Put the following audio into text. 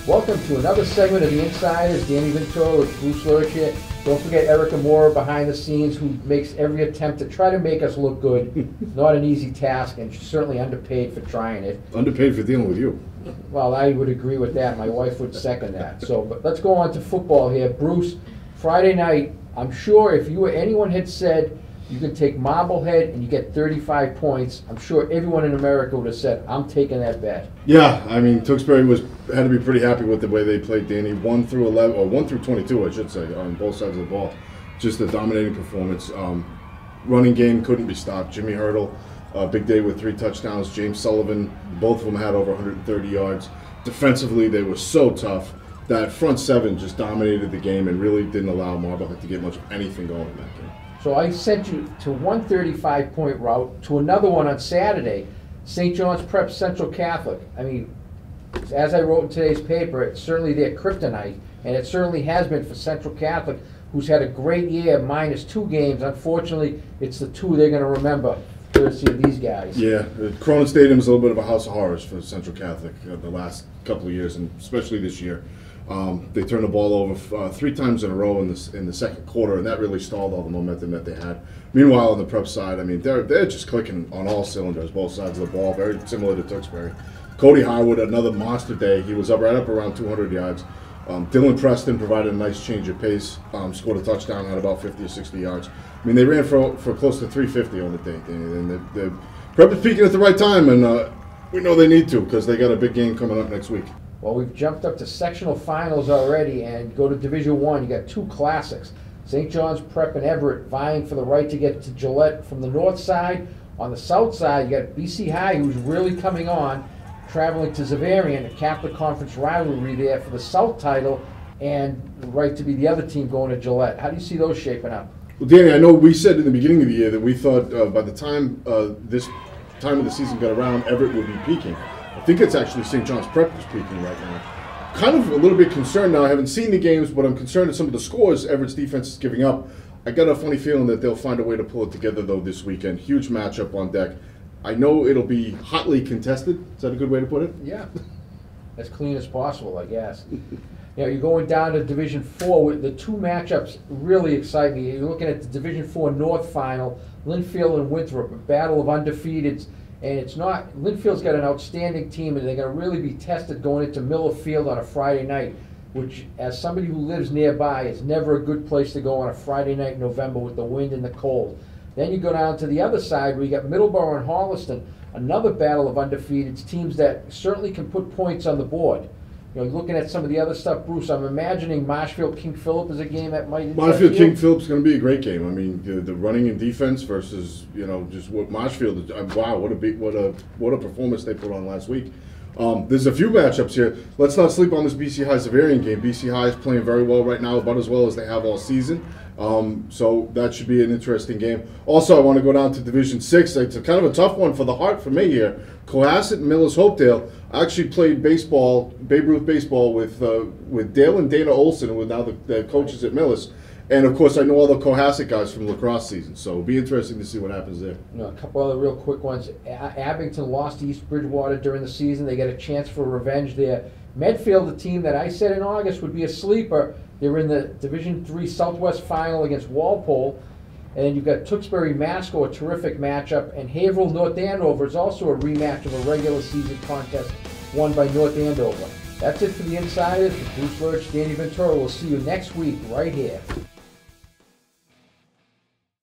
Welcome to another segment of The Insiders. Danny Ventura with Bruce Lurch here. Don't forget Erica Moore behind the scenes, who makes every attempt to try to make us look good. Not an easy task, and she's certainly underpaid for trying it. Underpaid for dealing with you. Well, I would agree with that. My wife would second that. So, but let's go on to football here. Bruce, Friday night, I'm sure if anyone had said you can take Marblehead and you get 35 points, I'm sure everyone in America would have said, I'm taking that bet. Yeah, I mean, Tewksbury had to be pretty happy with the way they played, Danny. 1 through 11, or 1 through 22, I should say, on both sides of the ball. Just a dominating performance. Running game couldn't be stopped. Jimmy Hurdle, big day with 3 touchdowns. James Sullivan, both of them had over 130 yards. Defensively, they were so tough. That front seven just dominated the game and really didn't allow Marblehead to get much of anything going in that game. So I sent you to one 35-point route, to another one on Saturday, St. John's Prep Central Catholic. I mean, as I wrote in today's paper, it's certainly their kryptonite, and it certainly has been for Central Catholic, who's had a great year, -2 games. Unfortunately, it's the 2 they're going to remember, courtesy of these guys. Yeah, Cronin Stadium is a little bit of a house of horrors for Central Catholic the last couple of years, and especially this year. They turned the ball over 3 times in a row in the second quarter, and that really stalled all the momentum that they had. Meanwhile, on the prep side, I mean, they're just clicking on all cylinders, both sides of the ball, very similar to Tewksbury. Cody Harwood, another monster day. He was right up around 200 yards. Dylan Preston provided a nice change of pace, scored a touchdown, had about 50 or 60 yards. I mean, they ran for close to 350 on the day, and the prep is peaking at the right time, and we know they need to because they got a big game coming up next week. Well, we've jumped up to sectional finals already, and go to Division I. You got 2 classics. St. John's Prep and Everett vying for the right to get to Gilette from the north side. On the south side, you got BC High, who's really coming on, traveling to Xaverian, a Catholic Conference rivalry there for the South title, and the right to be the other team going to Gillette. How do you see those shaping up? Well, Danny, I know we said in the beginning of the year that we thought by the time this time of the season got around, Everett would be peaking. I think it's actually St. John's Prep is peaking right now. Kind of a little bit concerned now. I haven't seen the games, but I'm concerned at some of the scores Everett's defense is giving up. I got a funny feeling that they'll find a way to pull it together, though, this weekend. Huge matchup on deck. I know it'll be hotly contested. Is that a good way to put it? Yeah, as clean as possible, I guess. You know, you're going down to Division IV. With the 2 matchups really excite me. You're looking at the Division IV North final, Linfield and Winthrop, a battle of undefeateds. And it's not, Linfield's got an outstanding team, and they're going to really be tested going into Miller Field on a Friday night, which, as somebody who lives nearby, is never a good place to go on a Friday night in November with the wind and the cold. Then you go down to the other side where you got Middleborough and Holliston, another battle of undefeateds, teams that certainly can put points on the board. You know, looking at some of the other stuff, Bruce, I'm imagining Marshfield King Philip is a game that might. Marshfield King Philip's going to be a great game. I mean, the running and defense versus just what Marshfield. Wow, what a performance they put on last week. There's a few matchups here. Let's not sleep on this BC High Xaverian game. BC High is playing very well right now, about as well as they have all season. So that should be an interesting game. Also, I want to go down to Division VI. It's a kind of a tough one for the heart for me here. Cohasset and Millis Hopedale. I actually played baseball, Babe Ruth baseball, with Dale and Dana Olson, who are now the coaches at Millis. And, of course, I know all the Cohasset guys from lacrosse season, so it'll be interesting to see what happens there. You know, a couple other real quick ones. Abington lost to East Bridgewater during the season. They get a chance for revenge there. Medfield, the team that I said in August would be a sleeper, they're in the Division III Southwest final against Walpole. And then you've got Tewksbury-Masco, a terrific matchup, and Haverhill North Andover is also a rematch of a regular season contest won by North Andover. That's it for the Insiders. With Bruce Lurch, Danny Ventura. We'll see you next week right here.